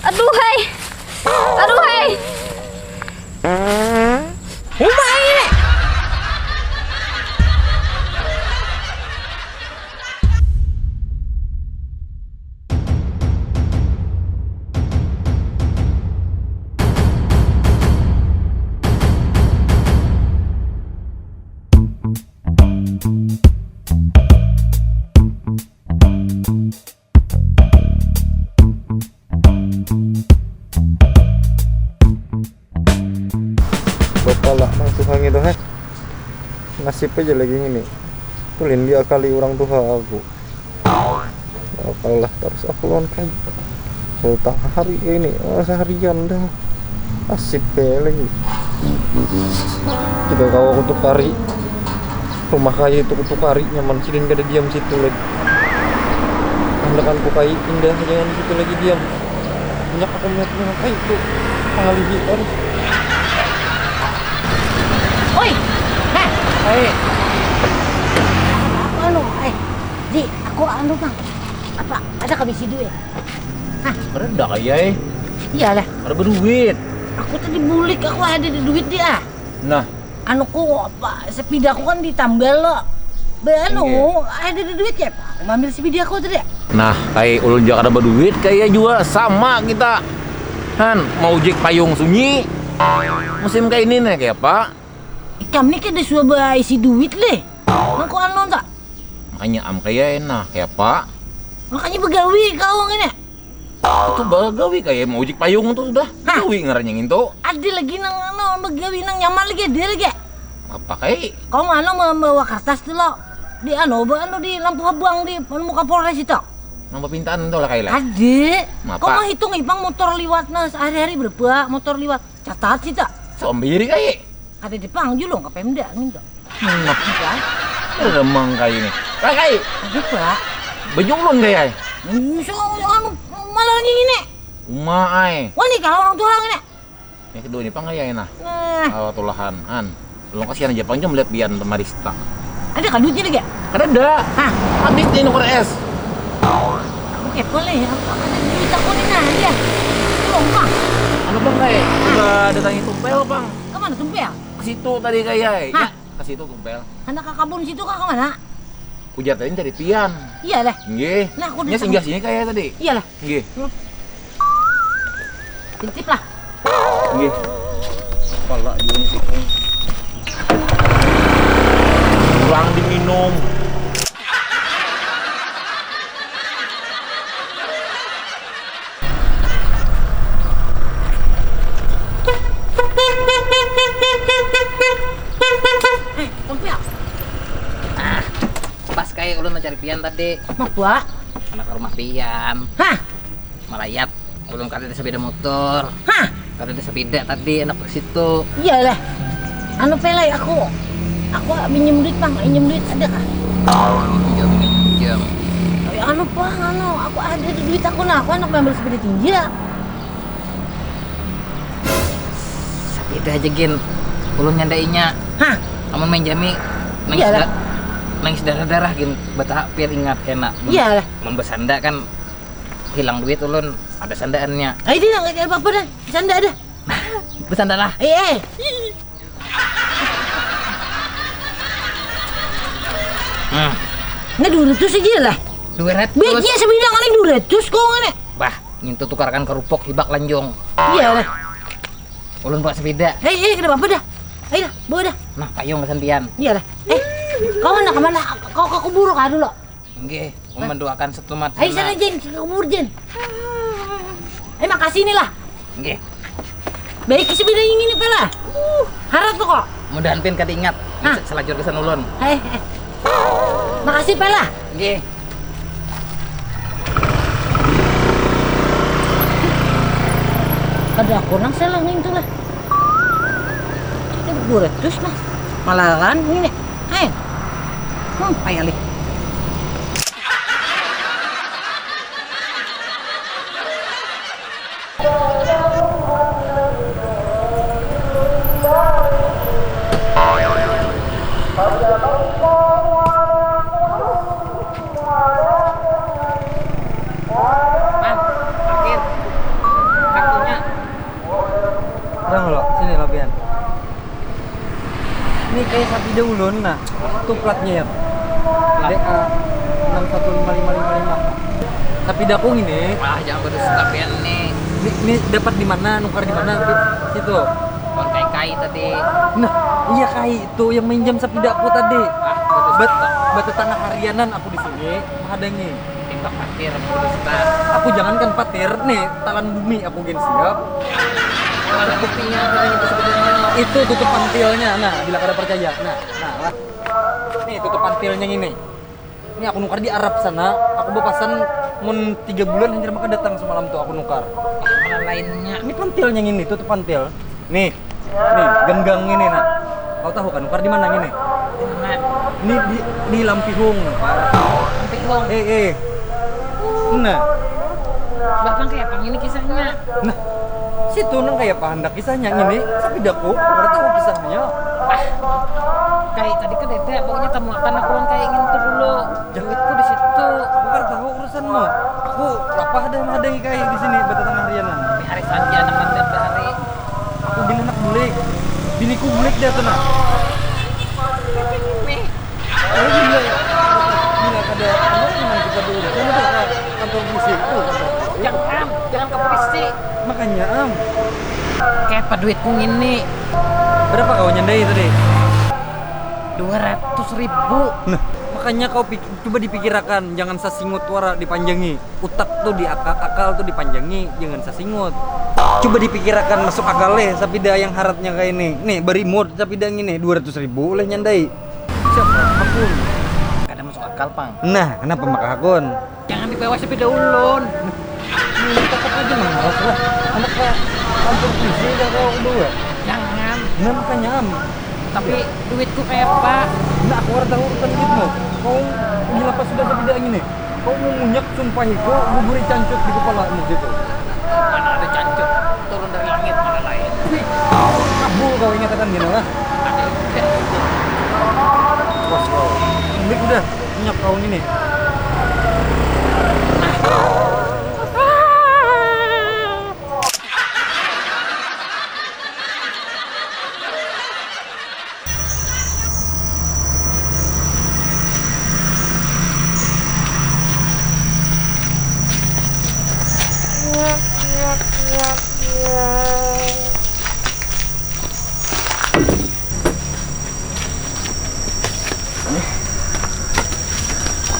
Aduh hai. Aduh hai. Umay ini. Bapak lah nang Tuhan itu nasib aja lagi ini tulin dia kali orang tua aku bapak lah terus aku lawan kayu utang hari ini seharian dah asip lagi juga kau aku tukari rumah kayu itu tukari nyaman silin gak ada diam situ lagi andakan ku kayu indah jangan situ lagi diam banyak aku melihat rumah kayu tuh pengalihi harus. Oi. Hah. Hai. Apa lu? Ji, aku anu Bang. Apa? Ada kabisi duit? Hah? Ada kayak Iyalah. ada berduit. Aku tadi bulik, aku ada di duit dia. Nah, Anu ku apa? Sepidaku kan ditambal lo. Anu, ada di duit ya, Pak. Ngambil sepeda aku tadi. nah kayak ulun juga ada berduit kayak juga sama kita. Han, mau jek payung sunyi. Musim kayak ini nih kayak apa? Kami kan ada suara isi duit leh. Nangku anu tak? Makanya am kayak enak kayak apa? Makanya begawi kau ini. Itu bagawi kayak mau jek payung tuh sudah. Hah? Gawi ngaranyangin tuh. Ada lagi nang anu begawi nang nyaman lagi dia lagi. Apa kayak? Kau anu membawa kertas tuh lo. Di anu di lampu abang di muka Polres itu. Nambah pintaan tuh lah kayak lah. Ada. Apa? Kau mah hitung ipang motor liwat nah sehari-hari berapa motor liwat. Catat sih tak. Sombiri kayak. Ada di Pangjulung ke Pemda gitu. Nah, Kan? remang kayak ini. Kayak Ada Pak. bejulun kayak. So anu malah ini. Umai. Wah nih kalau orang tua orang ini. Yang kedua ini pang kayak enak. Nah, Awal tulahan. Han, lu kasihan aja panjang melihat bian temarista. ada kan duitnya lagi? Kan ada. Hah? Habis di nomor S. Oke boleh ya. Ada duit aku nih nah dia. Tolong Bang. Anu bang kayak udah datangi tumpel bang. Kemana tumpel? Ke situ tadi kayak. Hah? Ya, ke situ tumpel. Anak kakabun situ kak kemana? Ujar tadi cari pian. Iyalah. Nggih. Nah, aku Nya singgah sini kayak tadi. Iyalah. Nggih. Titip lah. Nggih. Kepala juga nih sikung. Kurang diminum. Tumpel. Pas kayak ulun mencari pian tadi, Mau buah? anak rumah pian, Hah? malayat. Ulun kada ada sepeda motor, Hah? kada ada sepeda tadi anak ke situ. Iyalah. Anu pelai aku minjem duit Bang, minjem duit ada kah? Minjem. Anu Bang, aku ada di duit aku nah, aku anak ngambil sepeda tinggi ya. Sepeda aja gin, ulun nyandainya. Hah? Kamu main jami, Iyalah. nangis darah-darah gin, betah pian ingat kena. Iyalah. Membesanda kan hilang duit ulun, ada sandaannya. Ayo dia nggak ada apa-apa dah, sanda ada. Besanda lah. Eh. Nggak 200 aja lah. 200. Baiknya sebidang kali 200 kok nggak nih? Bah, ngintu tukarkan kerupuk hibak lanjong. Iyalah. Ulun bawa sepeda. Kenapa apa dah? Ayo dah, bawa dah. Nah, payung kesantian. Iyalah. Kau mana kemana? Kau ke kubur kah dulu? Nggih, mendoakan setumat. Ayo sana Jen, ke kubur Jen. Makasih nih lah. Nggih. Baik sepeda yang ini pela. Harap tuh kok. Mudahan pin kada ingat. Hah? Selajur kesan ulun. Makasih pela. Nggih. Ada kurang salah itu lah. Ada 200 lah. Malah kan ini. Payah lih. Man, parkir. sepeda ulun. Nah, itu platnya ya. DA 615555. Sepeda aku ini. Wah, jangan berdusta pian nih. Ini dapat di mana? Nukar di mana? Situ. Bang kai tadi. Nah, iya kai itu yang minjam sepeda aku tadi. Batu tanah harianan aku di sini menghadangi. Timbak parkir berdusta. Aku jangankan patir nih, talan bumi aku gen siap. Mana buktinya katanya itu sebenarnya? Itu tutupan tilnya. Nah, bila kada percaya. Nah. Nih tutupan tilnya ini. Ini aku nukar di Arab sana. Aku berpesan mun 3 bulan hanya maka datang semalam tuh aku nukar. Mana lainnya? Ini pantilnya ini, tutupan til. Nih, genggang ini nah. Kau tahu kan nukar di mana ini? Mana? Ini di Lampihung, Pak. Lampihung. Nah, Bahkan kayak apa ini kisahnya? nah. Situ nang kayak apa hendak kisahnya ini? Sepedaku, udah tahu kisahnya. Kayak tadi kan Dede pokoknya tamu makan aku kan kayak ingin tuh dulu. Duitku di situ. Aku kan tahu urusanmu. Aku apa ada kayak di sini batu tanah harianan. Di hari saja anak mandat hari. Aku bini anak bulik. Biniku bulik dia tuh nah. Oh gila ya. Bila kada memang kita dulu. Kan ada kantor polisi itu kantor. Jangan ke polisi. Makanya Kayak apa duitku ini? berapa kau nyandai tadi? 200.000. Nah, makanya kau coba dipikirkan, jangan sasingut wara dipanjangi. Utak tuh akal tuh dipanjangi, jangan sasingut. Coba dipikirkan masuk akalnya sapida yang haratnya kayak ini. Nih, berimut sapida ini 200.000 oleh nyandai. Siapa? Akun. Kada masuk akal, Pang. Nah, kenapa maka akun? Jangan dibawa sepeda ulun. Tetap aja malas lah. Anak kantor polisi dah kau dua. Jangan. Nah, makanya Tapi duitku kayak apa? nah aku harus tahu urusan duitmu. Kau gila pas sudah sapida ini. Kau mau munyak sumpah kau buburi cancut di kepalamu gitu. Mana ada cancuk turun dari langit mana lain. Kabul kau ingatan gini lah. Ada Puas kau. Ini udah minyak kau ini.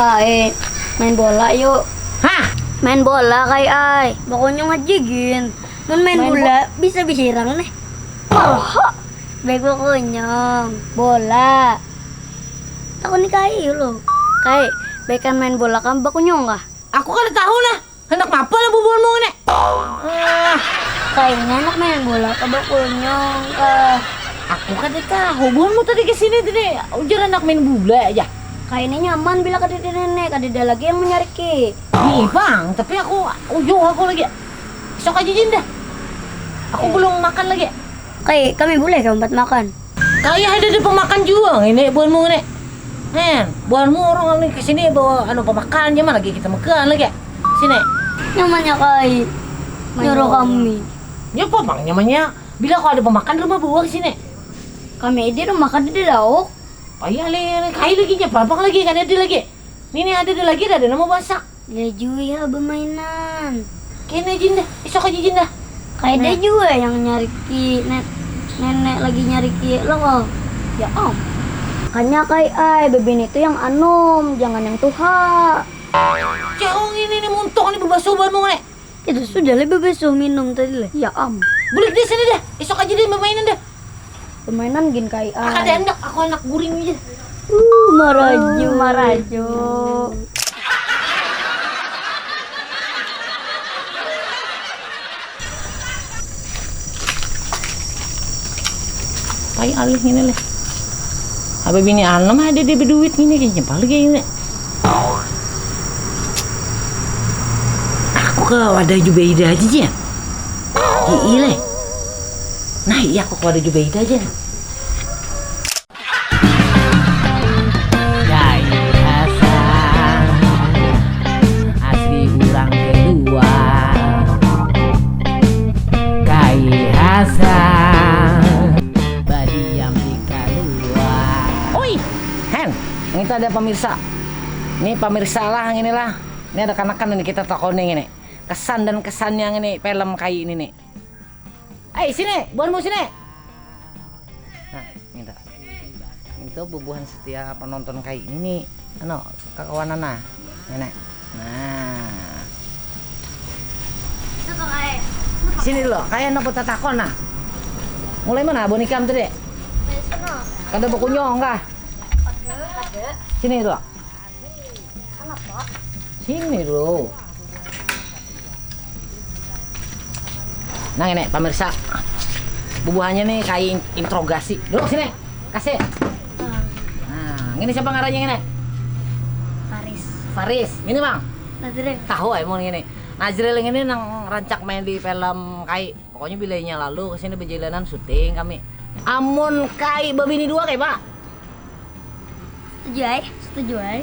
Kai, main bola yuk. Hah? Main bola kai ai. Pokoknya ngajigin. Mun main bola bisa bisirang nih. Oh, baik pokoknya bola. Aku nih kai lo. Kai, baik kan main bola kan bakunya enggak? Aku kan tahu nah. Hendak ngapa lah bubuanmu ini? Kayaknya anak main bola ke bakunya. Aku kan tahu bubuanmu tadi ke sini tadi. Ujar anak main bola aja. Kayaknya nyaman bila kadida nenek, kadida lagi yang menyariki. Ih bang, tapi aku lagi. Besok aja dah. Aku belum makan lagi. Kai, kami boleh tempat makan. Kayak ada di pemakan juga ini buanmu ini. Buanmu orang ini ke sini bawa pemakan aja lagi kita makan lagi. Sini. Nyamannya Kai. Nyuruh kami. Ya apa bang namanya? Bila kau ada pemakan rumah bawa ke sini. Kami di rumah kadida lauk. Ayah kayak lagi apa lagi kan ada lagi. Ini ada lagi ada nama masak. Ya juga bermainan. Kena jinda, esok aja jinda. Kayak dia juga yang nyariki nenek lagi nyariki lo. Ya om. Makanya kai ai bebin itu yang anom, jangan yang tuha. Jauh ini nih muntok nih berbasuh banmu nih. Itu sudah lebih besok minum tadi lah. Ya om. Boleh di sini dah. Esok aja deh bermainan dah. Permainan gin kai ai. Ada hendak aku anak guring aja. Maraju. Kayak alih gini lah. Habis bini alam ada dia berduit gini kayaknya paling gini. Aku kalau ada Jubaida aja ya. Iya. Nah iya aku kalau ada Jubaida aja. Hasan badi yang di keluar ada pemirsa. Ini pemirsa lah ini lah. Ini ada kanakan ini kita takonin ini. Kesan dan kesannya ini film kayak ini nih. Sini, buanmu sini. Nah, minta. Itu bubuhan setiap penonton kayak ini nih. Ano, kakawanan nah. Nenek. Nah. Apa kayak? Sini dulu, kayak apa tatakon nah. Mulai mana bonikam tadi? Sana. Kada bukunyong kah? Ada. Sini dulu. Kenapa? Sini dulu. Nah ini pemirsa, bubuhannya nih kayak interogasi. Duduk sini, kasih. Nah, ini siapa ngaranya ini? Paris. Faris. Ini bang. Nazril. Tahu emang ini. Nazril ini nang rancak main di film kai. Pokoknya bilainya lalu kesini berjalanan syuting kami. Amun kai babini dua kayak pak. Setuju ay? Setuju ay?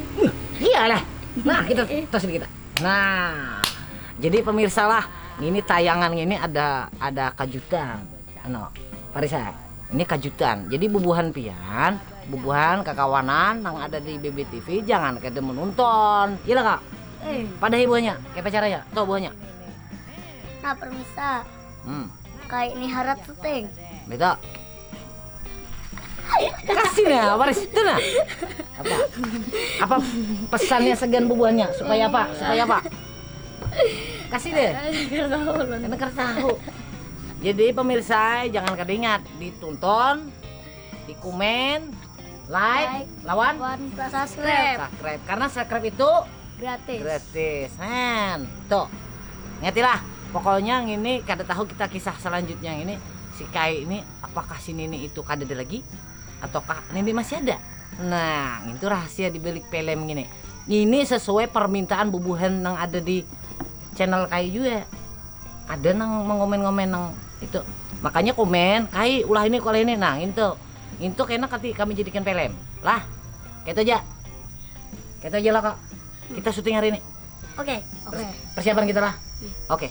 Iyalah. Nah kita terus kita. Nah, jadi pemirsa lah. Ini tayangan ini ada kejutan. Ano, Farisa. Ini kejutan. Jadi bubuhan pian, bubuhan kekawanan yang ada di BBTV jangan kada menonton. Iya kak. Pada hibuannya, kayak pacaranya, tuh buahnya. Nah permisa. Kayak ini harap syuting. Beda. Kasih nah, Faris itu nah. Apa pesannya segan bubuhannya supaya apa? Supaya apa? Kasih deh. Enggak tahu. Jadi pemirsa jangan kada ingat ditonton, di komen, like, lawan Subscribe. subscribe. Karena subscribe itu Gratis. gratis. Tuh. Ngetilah. Pokoknya ini kada tahu kita kisah selanjutnya ini si Kai ini apakah si Nini itu kada ada lagi ataukah Nini masih ada. Nah, itu rahasia di balik film gini. Ini sesuai permintaan bubuhan yang ada di channel Kai juga. Ada nang mengomen-ngomen nang itu. Makanya komen, Kai ulah ini ulah ini. Nah, itu kayaknya kami jadikan film. Lah, kayak itu aja. Kayak itu aja lah, Kak. Kita syuting hari ini. Oke. Persiapan kita lah. Oke.